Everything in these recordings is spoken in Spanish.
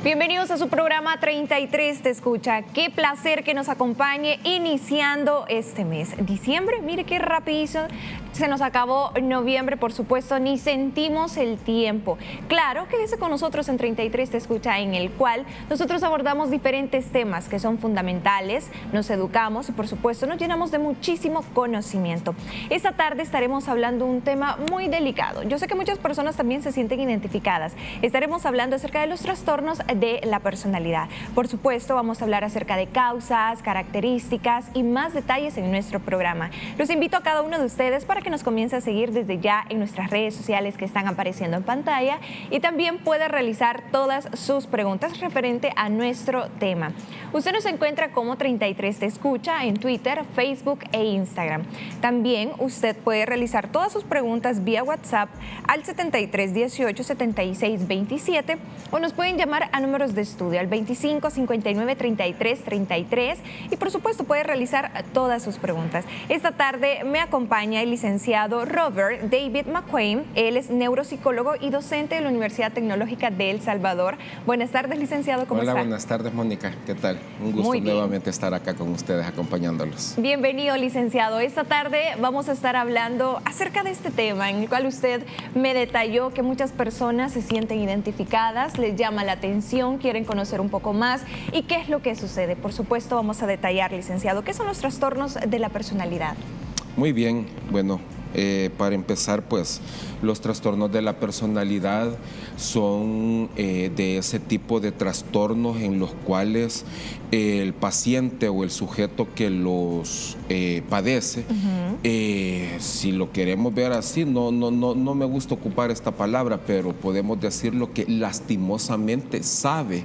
Bienvenidos a su programa 33 Te Escucha. Qué placer que nos acompañe iniciando este mes. Diciembre, mire qué rapidísimo se nos acabó noviembre, por supuesto, ni sentimos el tiempo. Claro, quédese con nosotros en 33 Te Escucha, en el cual nosotros abordamos diferentes temas que son fundamentales, nos educamos y por supuesto nos llenamos de muchísimo conocimiento. Esta tarde estaremos hablando un tema muy delicado. Yo sé que muchas personas también se sienten identificadas. Estaremos hablando acerca de los trastornos de la personalidad. Por supuesto, vamos a hablar acerca de causas, características y más detalles en nuestro programa. Los invito a cada uno de ustedes para que nos comience a seguir desde ya en nuestras redes sociales que están apareciendo en pantalla y también puede realizar todas sus preguntas referente a nuestro tema. Usted nos encuentra como 33 Te Escucha en Twitter, Facebook e Instagram. También usted puede realizar todas sus preguntas vía WhatsApp al 73 18 76 27 o nos pueden llamar a números de estudio al 25 59 33 33 y por supuesto puede realizar todas sus preguntas. Esta tarde me acompaña el licenciado Robert David McQueen. Él es neuropsicólogo y docente de la Universidad Tecnológica de El Salvador. Buenas tardes, licenciado, ¿cómo está? Hola, buenas tardes, Mónica. ¿Qué tal? Un gusto nuevamente estar acá con ustedes acompañándolos. Bienvenido, licenciado. Esta tarde vamos a estar hablando acerca de este tema en el cual usted me detalló que muchas personas se sienten identificadas, les llama la atención, quieren conocer un poco más y qué es lo que sucede. Por supuesto, vamos a detallar, licenciado, ¿qué son los trastornos de la personalidad? Muy bien, bueno, para empezar, pues los trastornos de la personalidad son de ese tipo de trastornos en los cuales el paciente o el sujeto que los padece, si lo queremos ver así, no me gusta ocupar esta palabra, pero podemos decirlo que lastimosamente sabe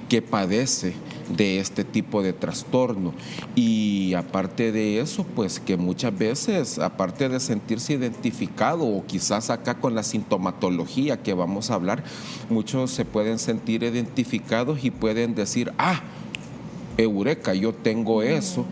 que padece de este tipo de trastorno y aparte de eso, pues que muchas veces, aparte de sentirse identificado o quizás acá con la sintomatología que vamos a hablar, muchos se pueden sentir identificados y pueden decir, eureka, yo tengo eso,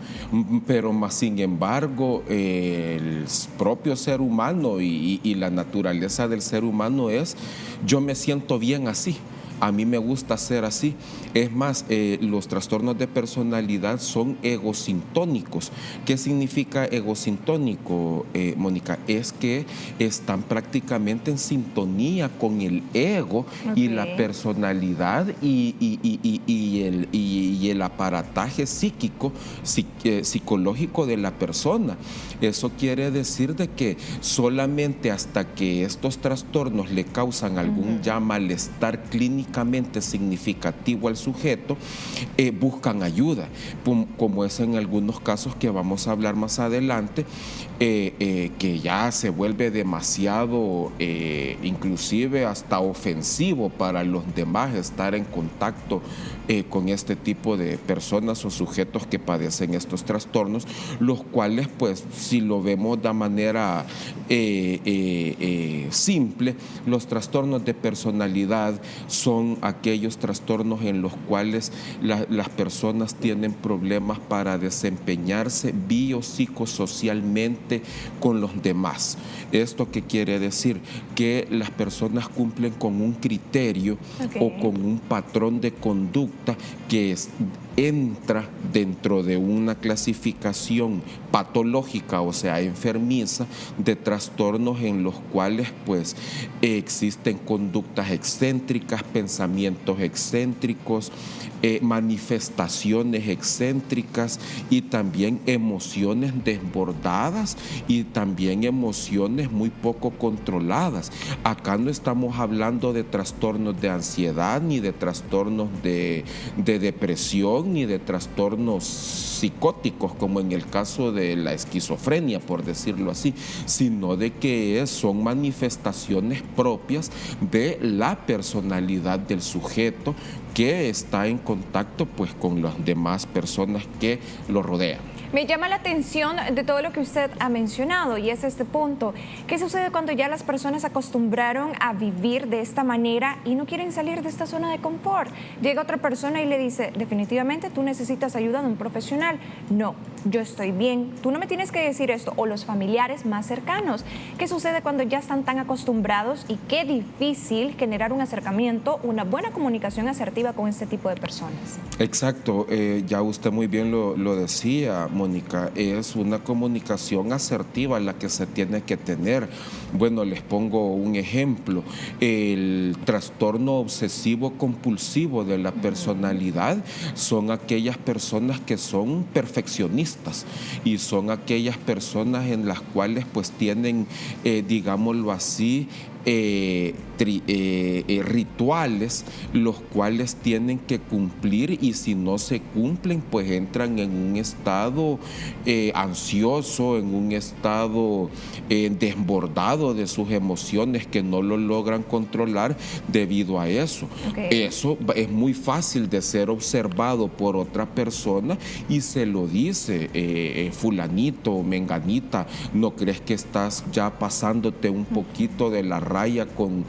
pero más sin embargo el propio ser humano y la naturaleza del ser humano es, yo me siento bien así. A mí me gusta ser así. Es más, los trastornos de personalidad son egosintónicos. ¿Qué significa egosintónico, Mónica? Es que están prácticamente en sintonía con el ego y la personalidad y el aparataje psíquico, psicológico de la persona. Eso quiere decir de que solamente hasta que estos trastornos le causan algún ya malestar clínico significativo al sujeto, buscan ayuda, como es en algunos casos que vamos a hablar más adelante, que ya se vuelve demasiado, inclusive hasta ofensivo para los demás estar en contacto con este tipo de personas o sujetos que padecen estos trastornos, los cuales, pues, si lo vemos de manera simple, los trastornos de personalidad son aquellos trastornos en los cuales las personas tienen problemas para desempeñarse biopsicosocialmente con los demás. ¿Esto qué quiere decir? Que las personas cumplen con un criterio o con un patrón de conducta que entra dentro de una clasificación patológica, o sea, enfermiza, de trastornos en los cuales pues existen conductas excéntricas, pensamientos excéntricos, manifestaciones excéntricas y también emociones desbordadas y también emociones muy poco controladas. Acá no estamos hablando de trastornos de ansiedad ni de trastornos de depresión ni de trastornos psicóticos como en el caso de la esquizofrenia, por decirlo así, sino de que son manifestaciones propias de la personalidad del sujeto que está en contacto pues con las demás personas que lo rodean. Me llama la atención de todo lo que usted ha mencionado y es este punto. ¿Qué sucede cuando ya las personas se acostumbraron a vivir de esta manera y no quieren salir de esta zona de confort? Llega otra persona y le dice, definitivamente tú necesitas ayuda de un profesional. No, yo estoy bien, tú no me tienes que decir esto. O los familiares más cercanos. ¿Qué sucede cuando ya están tan acostumbrados y qué difícil generar un acercamiento, una buena comunicación asertiva con este tipo de personas? Exacto, ya usted muy bien lo decía, Mónica, es una comunicación asertiva la que se tiene que tener. Bueno, les pongo un ejemplo, el trastorno obsesivo compulsivo de la personalidad son aquellas personas que son perfeccionistas y son aquellas personas en las cuales pues tienen, digámoslo así, rituales los cuales tienen que cumplir y si no se cumplen pues entran en un estado ansioso, en un estado desbordado de sus emociones que no lo logran controlar debido a eso. Eso es muy fácil de ser observado por otra persona y se lo dice, fulanito, menganita, ¿no crees que estás ya pasándote un poquito de la raya con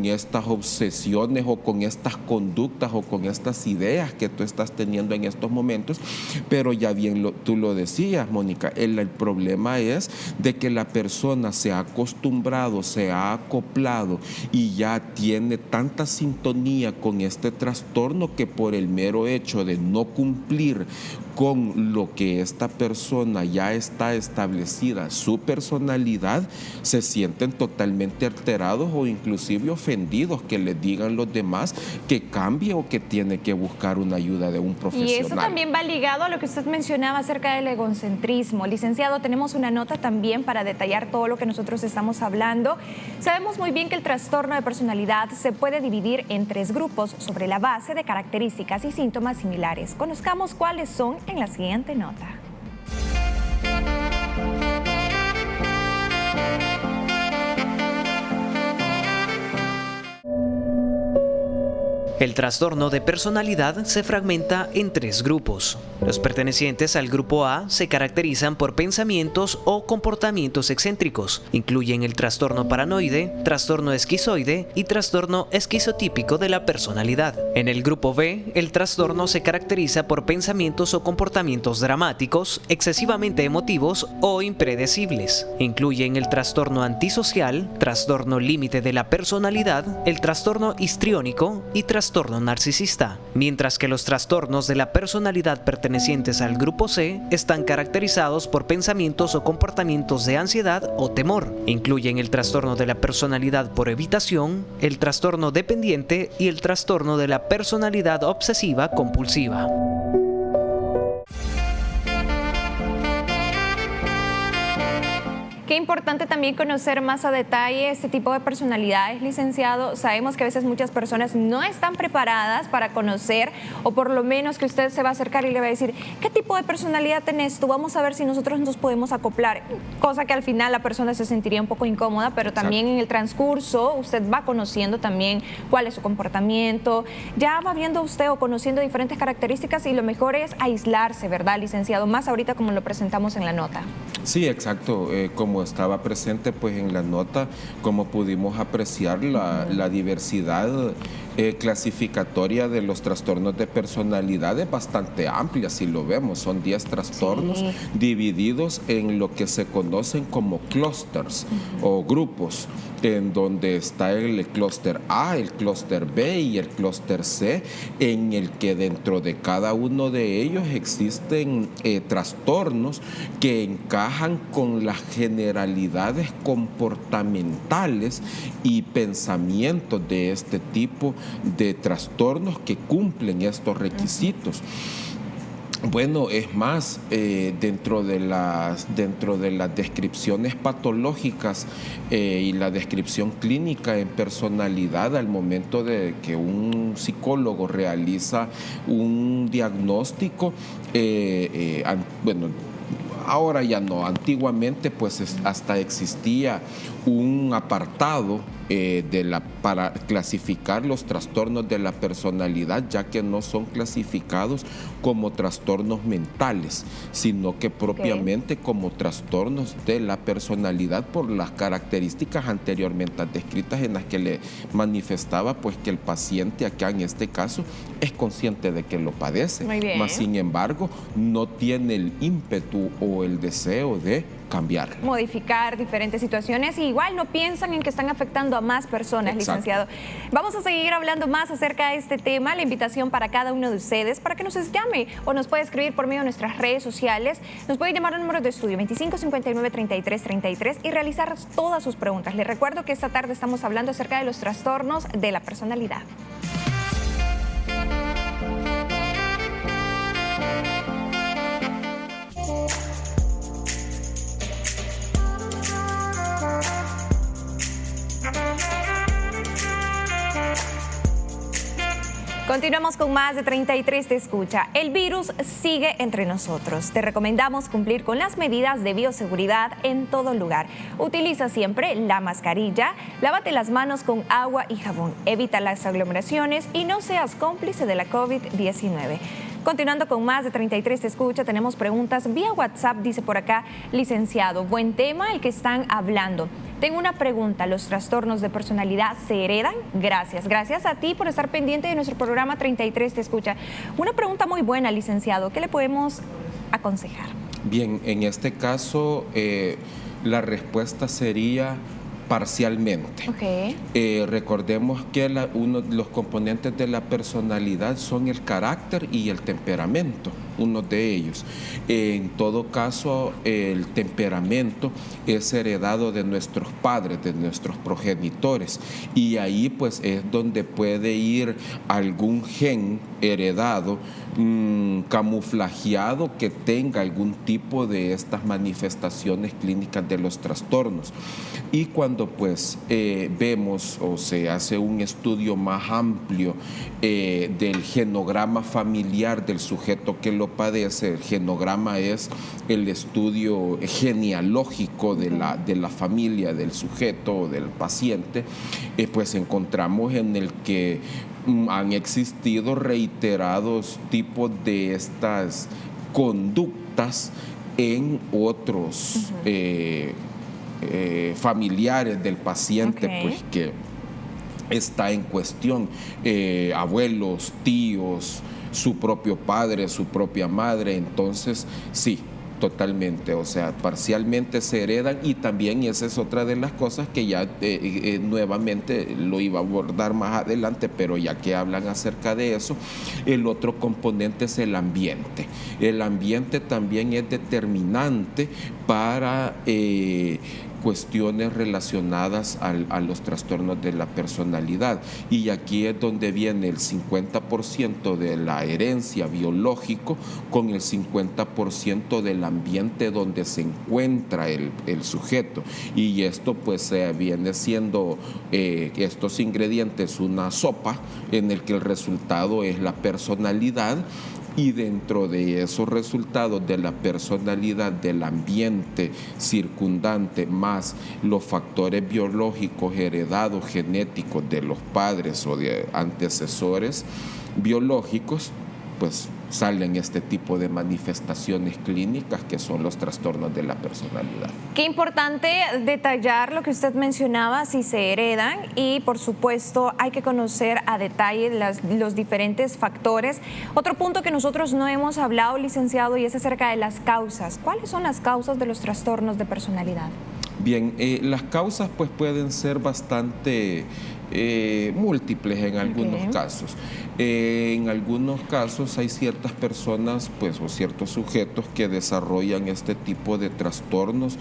estas obsesiones o con estas conductas o con estas ideas que tú estás teniendo en estos momentos? Pero ya bien tú lo decías, Mónica, el problema es de que la persona se ha acostumbrado, se ha acoplado y ya tiene tanta sintonía con este trastorno que por el mero hecho de no cumplir con lo que esta persona ya está establecida, su personalidad, se sienten totalmente alterados o inclusive ofendidos que les digan los demás que cambie o que tiene que buscar una ayuda de un profesional. Y eso también va ligado a lo que usted mencionaba acerca del egocentrismo. Licenciado, tenemos una nota también para detallar todo lo que nosotros estamos hablando. Sabemos muy bien que el trastorno de personalidad se puede dividir en 3 grupos sobre la base de características y síntomas similares. Conozcamos cuáles son en la siguiente nota. El trastorno de personalidad se fragmenta en 3 grupos. Los pertenecientes al grupo A se caracterizan por pensamientos o comportamientos excéntricos. Incluyen el trastorno paranoide, trastorno esquizoide y trastorno esquizotípico de la personalidad. En el grupo B, el trastorno se caracteriza por pensamientos o comportamientos dramáticos, excesivamente emotivos o impredecibles. Incluyen el trastorno antisocial, trastorno límite de la personalidad, el trastorno histriónico y trastorno narcisista, mientras que los trastornos de la personalidad pertenecientes al grupo C están caracterizados por pensamientos o comportamientos de ansiedad o temor. Incluyen el trastorno de la personalidad por evitación, el trastorno dependiente y el trastorno de la personalidad obsesiva compulsiva. Qué importante también conocer más a detalle este tipo de personalidades, licenciado. Sabemos que a veces muchas personas no están preparadas para conocer, o por lo menos que usted se va a acercar y le va a decir, ¿qué tipo de personalidad tenés tú? Vamos a ver si nosotros nos podemos acoplar. Cosa que al final la persona se sentiría un poco incómoda, pero también en el transcurso usted va conociendo también cuál es su comportamiento. Ya va viendo usted o conociendo diferentes características y lo mejor es aislarse, ¿verdad, licenciado? Más ahorita como lo presentamos en la nota. Sí, exacto. Como estaba presente pues en la nota, como pudimos apreciar la diversidad clasificatoria de los trastornos de personalidad es bastante amplia, si lo vemos. Son 10 trastornos divididos en lo que se conocen como clústeres o grupos, en donde está el clúster A, el clúster B y el clúster C, en el que dentro de cada uno de ellos existen trastornos que encajan con las generalidades comportamentales y pensamientos de este tipo de trastornos que cumplen estos requisitos. Bueno, es más, dentro de las descripciones patológicas y la descripción clínica en personalidad, al momento de que un psicólogo realiza un diagnóstico, bueno, ahora ya no, antiguamente pues hasta existía un apartado para clasificar los trastornos de la personalidad, ya que no son clasificados como trastornos mentales, sino que propiamente como trastornos de la personalidad por las características anteriormente descritas, en las que le manifestaba pues que el paciente acá en este caso es consciente de que lo padece, mas sin embargo no tiene el ímpetu o el deseo de cambiar, modificar diferentes situaciones, y igual no piensan en que están afectando a más personas. Exacto. Licenciado. Vamos a seguir hablando más acerca de este tema. La invitación para cada uno de ustedes para que nos llame o nos puede escribir por medio de nuestras redes sociales. Nos puede llamar al número de estudio 2559-3333 y realizar todas sus preguntas. Les recuerdo que esta tarde estamos hablando acerca de los trastornos de la personalidad. Continuamos con más de 33 Te Escucha. El virus sigue entre nosotros. Te recomendamos cumplir con las medidas de bioseguridad en todo lugar. Utiliza siempre la mascarilla, lávate las manos con agua y jabón, evita las aglomeraciones y no seas cómplice de la COVID-19. Continuando con más de 33 Te Escucha, tenemos preguntas vía WhatsApp, dice por acá, licenciado, buen tema el que están hablando. Tengo una pregunta, ¿los trastornos de personalidad se heredan? Gracias. Gracias a ti por estar pendiente de nuestro programa 33 Te Escucha. Una pregunta muy buena, licenciado, ¿qué le podemos aconsejar? Bien, en este caso, la respuesta sería parcialmente. Okay. Recordemos que uno de los componentes de la personalidad son el carácter y el temperamento, uno de ellos. En todo caso, el temperamento es heredado de nuestros padres, de nuestros progenitores, y ahí pues es donde puede ir algún gen heredado, camuflajeado, que tenga algún tipo de estas manifestaciones clínicas de los trastornos. Y cuando pues vemos o se hace un estudio más amplio del genograma familiar del sujeto que lo padece, el genograma es el estudio genealógico de la familia del sujeto o del paciente, pues encontramos en el que han existido reiterados tipos de estas conductas en otros familiares del paciente, pues que está en cuestión, abuelos, tíos, su propio padre, su propia madre. Entonces sí, totalmente, o sea, parcialmente se heredan, y también esa es otra de las cosas que ya nuevamente lo iba a abordar más adelante, pero ya que hablan acerca de eso, el otro componente es el ambiente. El ambiente también es determinante para cuestiones relacionadas a los trastornos de la personalidad, y aquí es donde viene el 50% de la herencia biológico con el 50% del ambiente donde se encuentra el sujeto, y esto pues viene siendo estos ingredientes una sopa en el que el resultado es la personalidad. Y dentro de esos resultados de la personalidad, del ambiente circundante, más los factores biológicos heredados, genéticos de los padres o de antecesores biológicos, pues salen este tipo de manifestaciones clínicas que son los trastornos de la personalidad. Qué importante detallar lo que usted mencionaba, si se heredan, y por supuesto hay que conocer a detalle los diferentes factores. Otro punto que nosotros no hemos hablado, licenciado, y es acerca de las causas. ¿Cuáles son las causas de los trastornos de personalidad? Bien, las causas pues pueden ser bastante múltiples en algunos casos. En algunos casos hay ciertas personas pues, o ciertos sujetos que desarrollan este tipo de trastornos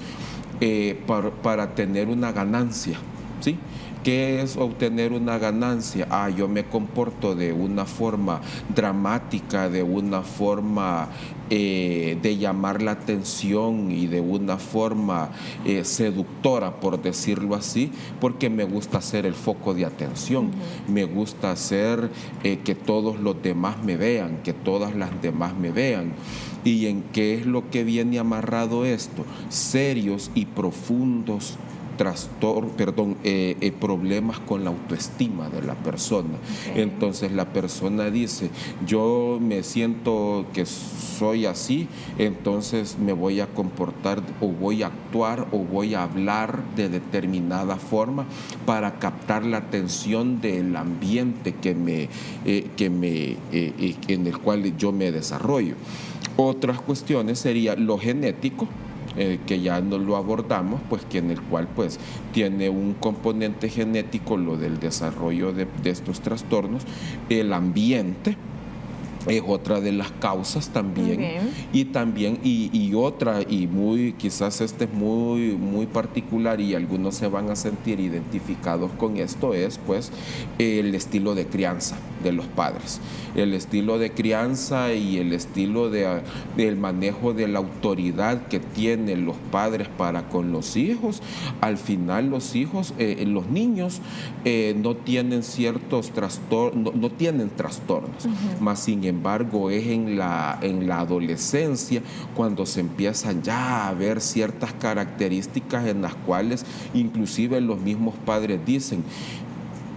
para tener una ganancia, ¿sí? ¿Qué es obtener una ganancia? Yo me comporto de una forma dramática, de una forma de llamar la atención y de una forma seductora, por decirlo así, porque me gusta ser el foco de atención, me gusta hacer que todos los demás me vean, que todas las demás me vean. ¿Y en qué es lo que viene amarrado esto? Serios y profundos problemas con la autoestima de la persona. Entonces la persona dice, yo me siento que soy así, entonces me voy a comportar o voy a actuar o voy a hablar de determinada forma para captar la atención del ambiente en el cual yo me desarrollo. Otras cuestiones sería lo genético, que ya no lo abordamos, pues que en el cual pues tiene un componente genético lo del desarrollo de estos trastornos. El ambiente es otra de las causas también. Y también otra, y quizás este es muy particular y algunos se van a sentir identificados con esto, es pues el estilo de crianza de los padres. El estilo de crianza y el estilo del manejo de la autoridad que tienen los padres para con los hijos. Al final los niños no tienen ciertos trastornos, no tienen trastornos, más sin embargo es en la adolescencia cuando se empiezan ya a ver ciertas características en las cuales inclusive los mismos padres dicen,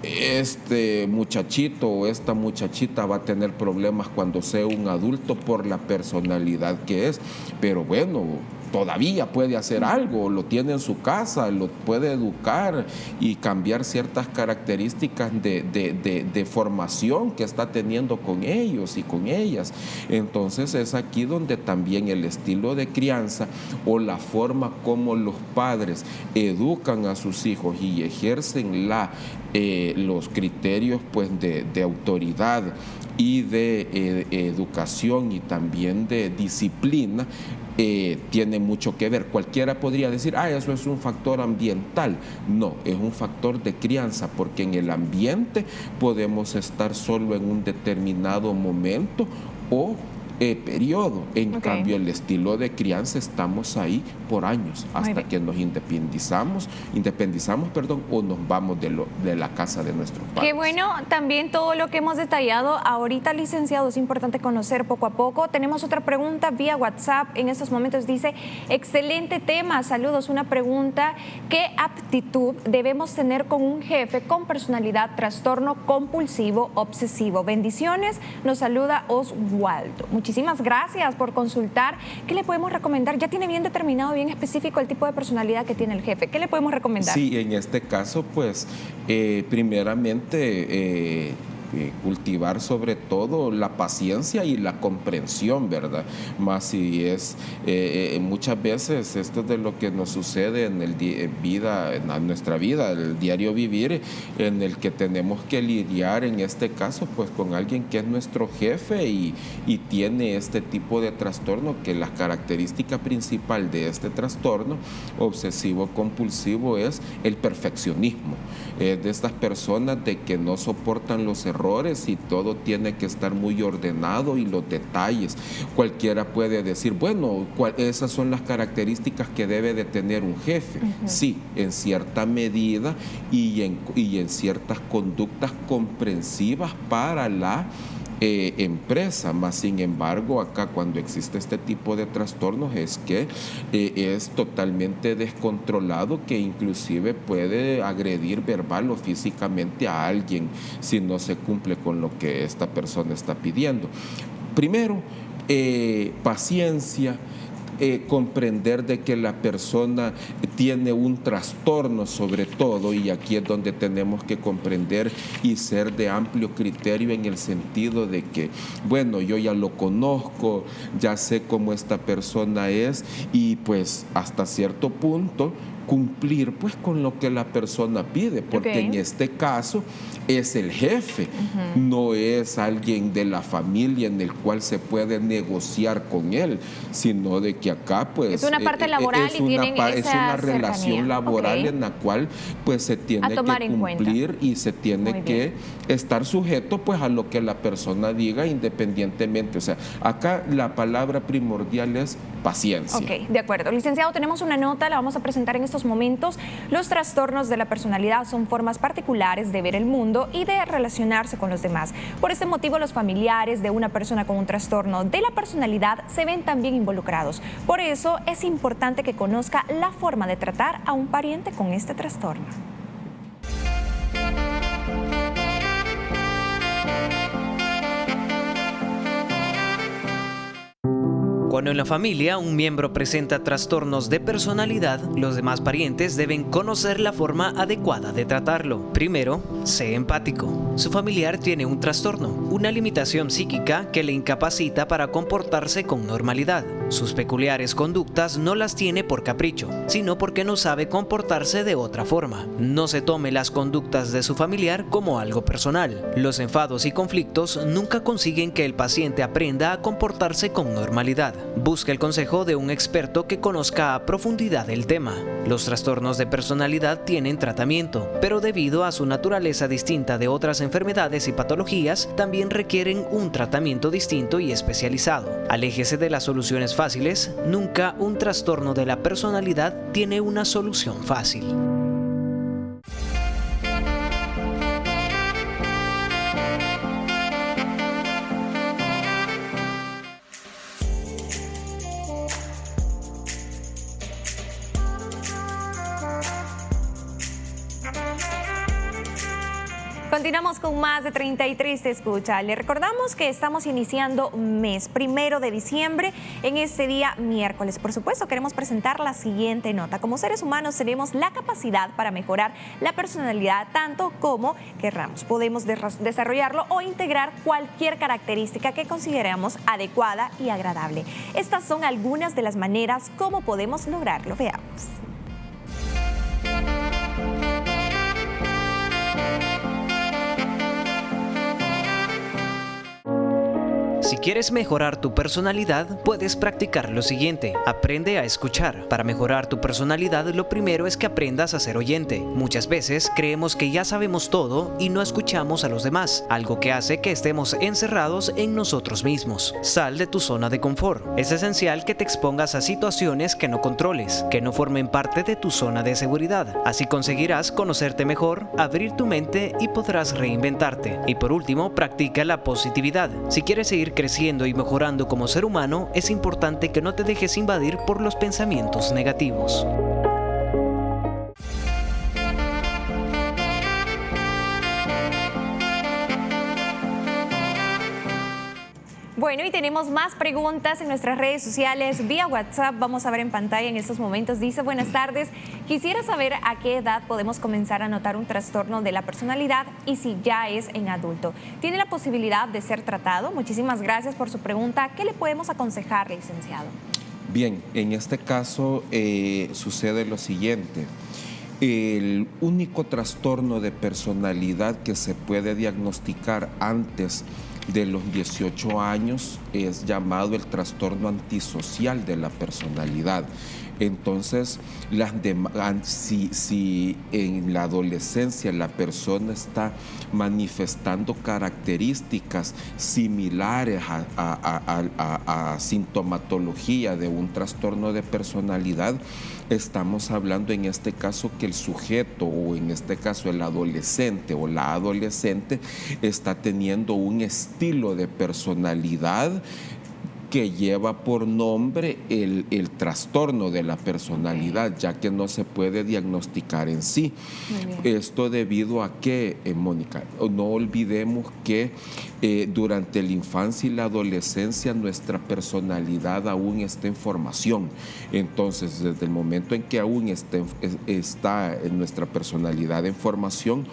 este muchachito o esta muchachita va a tener problemas cuando sea un adulto por la personalidad que es, pero bueno, todavía puede hacer algo, lo tiene en su casa, lo puede educar y cambiar ciertas características de formación que está teniendo con ellos y con ellas. Entonces es aquí donde también el estilo de crianza o la forma como los padres educan a sus hijos y ejercen los criterios pues de autoridad y de educación y también de disciplina, tiene mucho que ver. Cualquiera podría decir, eso es un factor ambiental. No, es un factor de crianza, porque en el ambiente podemos estar solo en un determinado momento o periodo. En cambio, el estilo de crianza estamos ahí por años, hasta que nos independizamos, o nos vamos de la casa de nuestros padres. Qué bueno, también todo lo que hemos detallado ahorita, licenciado, es importante conocer poco a poco. Tenemos otra pregunta vía WhatsApp en estos momentos, dice, excelente tema, saludos, una pregunta, ¿qué aptitud debemos tener con un jefe con personalidad trastorno compulsivo obsesivo? Bendiciones, nos saluda Oswaldo. Muchísimas gracias por consultar. ¿Qué le podemos recomendar? Ya tiene bien determinado, bien específico el tipo de personalidad que tiene el jefe. ¿Qué le podemos recomendar? Sí, en este caso, pues, primeramente, cultivar sobre todo la paciencia y la comprensión, ¿verdad? Más si es, muchas veces esto es de lo que nos sucede en nuestra vida, el diario vivir, en el que tenemos que lidiar en este caso pues con alguien que es nuestro jefe y tiene este tipo de trastorno, que la característica principal de este trastorno obsesivo compulsivo es el perfeccionismo. De estas personas de que no soportan los errores y todo tiene que estar muy ordenado, y los detalles. Cualquiera puede decir, bueno, esas son las características que debe de tener un jefe. Sí, en cierta medida y en ciertas conductas comprensivas para la empresa, más sin embargo acá cuando existe este tipo de trastornos es que es totalmente descontrolado, que inclusive puede agredir verbal o físicamente a alguien si no se cumple con lo que esta persona está pidiendo. Primero, paciencia, comprender de que la persona tiene un trastorno sobre todo, y aquí es donde tenemos que comprender y ser de amplio criterio en el sentido de que, bueno, yo ya lo conozco, ya sé cómo esta persona es, y pues hasta cierto punto cumplir pues con lo que la persona pide, porque en este caso es el jefe, no es alguien de la familia en el cual se puede negociar con él, sino de que acá pues es una parte laboral es una relación laboral en la cual pues se tiene que cumplir y se tiene que estar sujeto pues a lo que la persona diga independientemente. O sea, acá la palabra primordial es paciencia. Ok, de acuerdo. Licenciado, tenemos una nota, la vamos a presentar en estos momentos. Los trastornos de la personalidad son formas particulares de ver el mundo y de relacionarse con los demás. Por este motivo, los familiares de una persona con un trastorno de la personalidad se ven también involucrados. Por eso es importante que conozca la forma de tratar a un pariente con este trastorno. Cuando en la familia un miembro presenta trastornos de personalidad, los demás parientes deben conocer la forma adecuada de tratarlo. Primero, sé empático. Su familiar tiene un trastorno, una limitación psíquica que le incapacita para comportarse con normalidad. Sus peculiares conductas no las tiene por capricho, sino porque no sabe comportarse de otra forma. No se tome las conductas de su familiar como algo personal. Los enfados y conflictos nunca consiguen que el paciente aprenda a comportarse con normalidad. Busque el consejo de un experto que conozca a profundidad el tema. Los trastornos de personalidad tienen tratamiento, pero debido a su naturaleza distinta de otras enfermedades y patologías, también requieren un tratamiento distinto y especializado. Aléjese de las soluciones fáciles. Nunca un trastorno de la personalidad tiene una solución fácil. Continuamos con más de 33 Te Escucha. Le recordamos que estamos iniciando mes 1 de diciembre, en este día miércoles. Por supuesto, queremos presentar la siguiente nota. Como seres humanos tenemos la capacidad para mejorar la personalidad tanto como querramos. Podemos desarrollarlo o integrar cualquier característica que consideremos adecuada y agradable. Estas son algunas de las maneras como podemos lograrlo. Veamos. Si quieres mejorar tu personalidad, puedes practicar lo siguiente. Aprende a escuchar. Para mejorar tu personalidad, lo primero es que aprendas a ser oyente. Muchas veces creemos que ya sabemos todo y no escuchamos a los demás, algo que hace que estemos encerrados en nosotros mismos. Sal de tu zona de confort. Es esencial que te expongas a situaciones que no controles, que no formen parte de tu zona de seguridad. Así conseguirás conocerte mejor, abrir tu mente y podrás reinventarte. Y por último, practica la positividad. Si quieres seguir creciendo y mejorando como ser humano, es importante que no te dejes invadir por los pensamientos negativos. Bueno, y tenemos más preguntas en nuestras redes sociales vía WhatsApp. Vamos a ver en pantalla en estos momentos. Dice: buenas tardes, quisiera saber a qué edad podemos comenzar a notar un trastorno de la personalidad y si ya es en adulto. ¿Tiene la posibilidad de ser tratado? Muchísimas gracias por su pregunta. ¿Qué le podemos aconsejar, licenciado? Bien, en este caso sucede lo siguiente. El único trastorno de personalidad que se puede diagnosticar antes de los 18 años es llamado el trastorno antisocial de la personalidad. Entonces, si en la adolescencia la persona está manifestando características similares a sintomatología de un trastorno de personalidad, estamos hablando en este caso que el sujeto, o en este caso el adolescente o la adolescente, está teniendo un estilo de personalidad que lleva por nombre el trastorno de la personalidad, ya que no se puede diagnosticar en sí. Esto debido a que, Mónica, no olvidemos que durante la infancia y la adolescencia nuestra personalidad aún está en formación. Entonces, desde el momento en que aún está en nuestra personalidad en formación,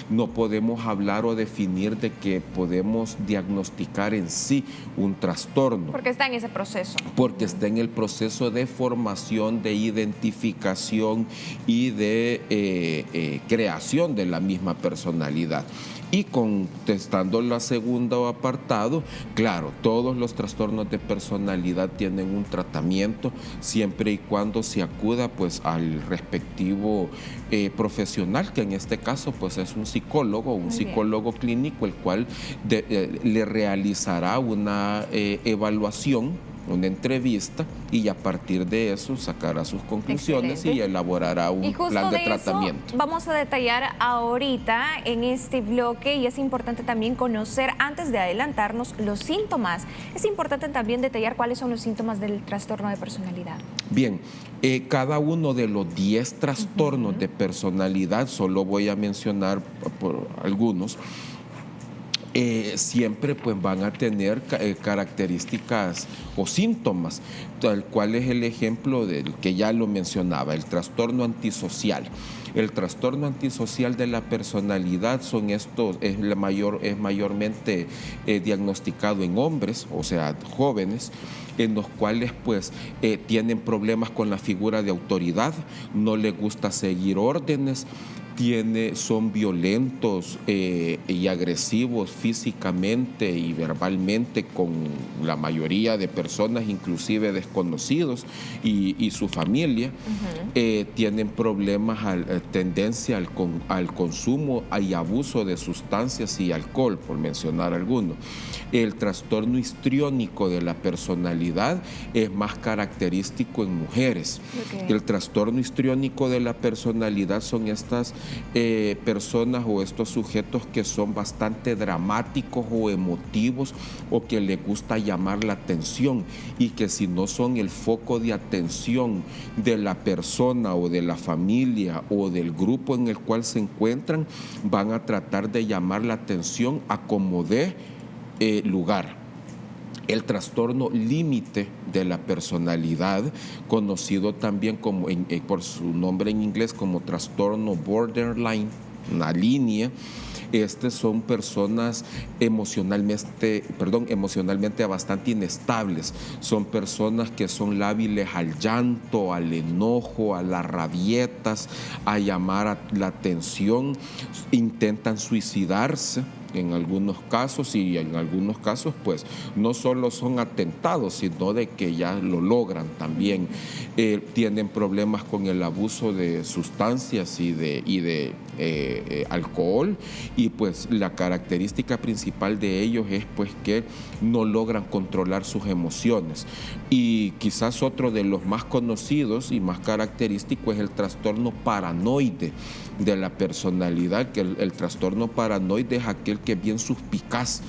no podemos hablar o definir de que podemos diagnosticar en sí un trastorno. Porque está en ese proceso. Porque está en el proceso de formación, de identificación y de creación de la misma personalidad. Y contestando al segundo apartado, claro, todos los trastornos de personalidad tienen un tratamiento siempre y cuando se acuda pues al respectivo profesional, que en este caso pues es un psicólogo clínico, el cual le realizará una evaluación una entrevista, y a partir de eso sacará sus conclusiones. Excelente. Y elaborará un plan de tratamiento. Eso vamos a detallar ahorita en este bloque, y es importante también conocer, antes de adelantarnos, los síntomas. Es importante también detallar cuáles son los síntomas del trastorno de personalidad. Bien, cada uno de los 10 trastornos de personalidad, solo voy a mencionar por algunos, siempre pues van a tener características o síntomas, tal cual es el ejemplo del que ya lo mencionaba, el trastorno antisocial. El trastorno antisocial de la personalidad es mayormente diagnosticado en hombres, o sea, jóvenes, en los cuales pues tienen problemas con la figura de autoridad, no les gusta seguir órdenes, son violentos y agresivos físicamente y verbalmente con la mayoría de personas, inclusive desconocidos y su familia. Tienen problemas, tendencia al consumo y abuso de sustancias y alcohol, por mencionar algunos. El trastorno histriónico de la personalidad es más característico en mujeres. El trastorno histriónico de la personalidad son estas personas o estos sujetos que son bastante dramáticos o emotivos, o que les gusta llamar la atención, y que si no son el foco de atención de la persona o de la familia o del grupo en el cual se encuentran, van a tratar de llamar la atención a como dé lugar. El trastorno límite de la personalidad, conocido también como, por su nombre en inglés como trastorno borderline, una línea. Son personas emocionalmente bastante inestables. Son personas que son lábiles al llanto, al enojo, a las rabietas, a llamar la atención, intentan suicidarse en algunos casos, y en algunos casos pues no solo son atentados, sino de que ya lo logran también. Tienen problemas con el abuso de sustancias y de alcohol, y pues la característica principal de ellos es pues que no logran controlar sus emociones. Y quizás otro de los más conocidos y más característicos es el trastorno paranoide de la personalidad, que el trastorno paranoide es aquel que es bien suspicaz.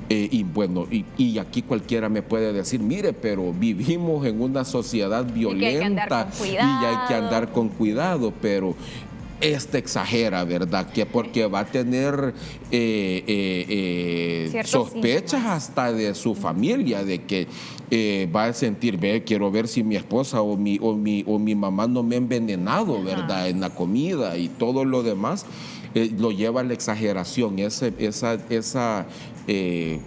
Y aquí cualquiera me puede decir, mire, pero vivimos en una sociedad violenta y hay que andar con cuidado, pero exagera, ¿verdad? Que porque va a tener sospechas hasta de su familia, de que va a sentir, quiero ver si mi esposa o mi mamá no me ha envenenado, ¿verdad? En la comida, y todo lo demás lo lleva a la exageración, esa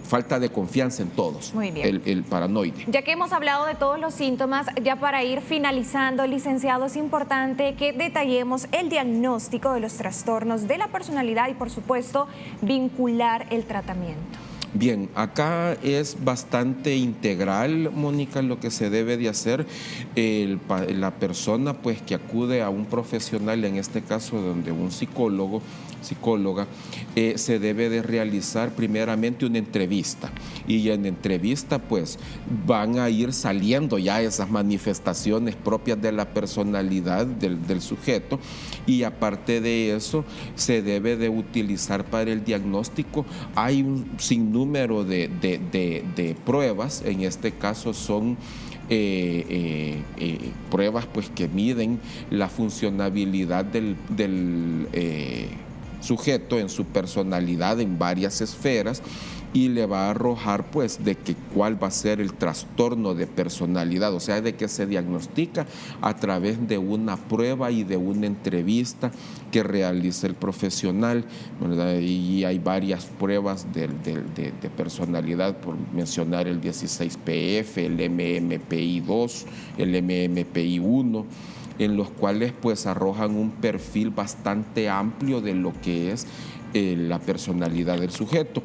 falta de confianza en todos. Muy bien. El paranoide. Ya que hemos hablado de todos los síntomas, ya para ir finalizando, licenciado, es importante que detallemos el diagnóstico de los trastornos de la personalidad y, por supuesto, vincular el tratamiento. Bien, acá es bastante integral, Mónica, lo que se debe de hacer. La persona pues que acude a un profesional, en este caso donde un psicóloga, se debe de realizar primeramente una entrevista, y en entrevista pues van a ir saliendo ya esas manifestaciones propias de la personalidad del sujeto, y aparte de eso se debe de utilizar para el diagnóstico. Hay un sinnúmero de pruebas, en este caso son pruebas pues que miden la funcionabilidad del sujeto en su personalidad en varias esferas, y le va a arrojar pues de que cuál va a ser el trastorno de personalidad, o sea, de que se diagnostica a través de una prueba y de una entrevista que realiza el profesional, ¿verdad? Y hay varias pruebas de personalidad, por mencionar el 16PF, el MMPI-2, el MMPI-1, en los cuales pues arrojan un perfil bastante amplio de lo que es la personalidad del sujeto.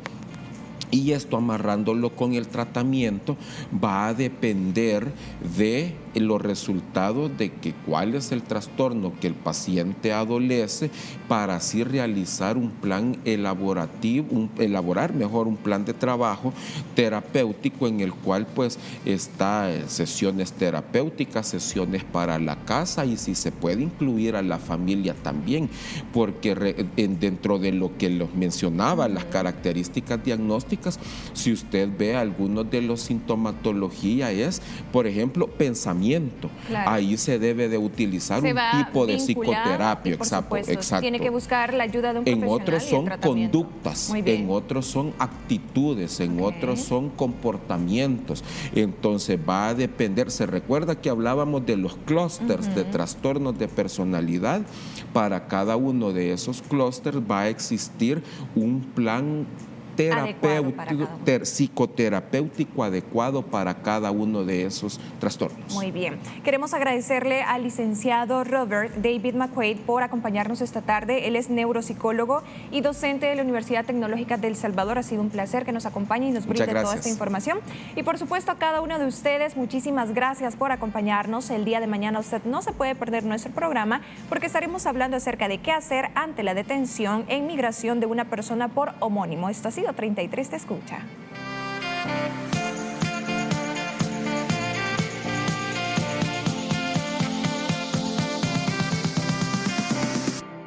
Y esto, amarrándolo con el tratamiento, va a depender de los resultados de cuál es el trastorno que el paciente adolece, para así realizar un plan elaborativo, elaborar mejor un plan de trabajo terapéutico, en el cual pues está sesiones terapéuticas, sesiones para la casa, y si se puede incluir a la familia también, porque dentro de lo que los mencionaba, las características diagnósticas, si usted ve algunos de los sintomatología es, por ejemplo, pensamiento. Claro. Ahí se debe de utilizar un tipo de psicoterapia. Exacto. Tiene que buscar la ayuda de un profesional. En otros son conductas, en otros son actitudes, en otros son comportamientos. Entonces va a depender. Se recuerda que hablábamos de los clústeres de trastornos de personalidad. Para cada uno de esos clústeres va a existir un plan psicoterapéutico adecuado para cada uno de esos trastornos. Muy bien. Queremos agradecerle al licenciado Robert David McQuaid por acompañarnos esta tarde. Él es neuropsicólogo y docente de la Universidad Tecnológica de El Salvador. Ha sido un placer que nos acompañe y nos brinde toda esta información. Y por supuesto a cada uno de ustedes, muchísimas gracias por acompañarnos. El día de mañana usted no se puede perder nuestro programa, porque estaremos hablando acerca de qué hacer ante la detención en migración de una persona por homónimo. Esto ha sido 33 Te Escucha.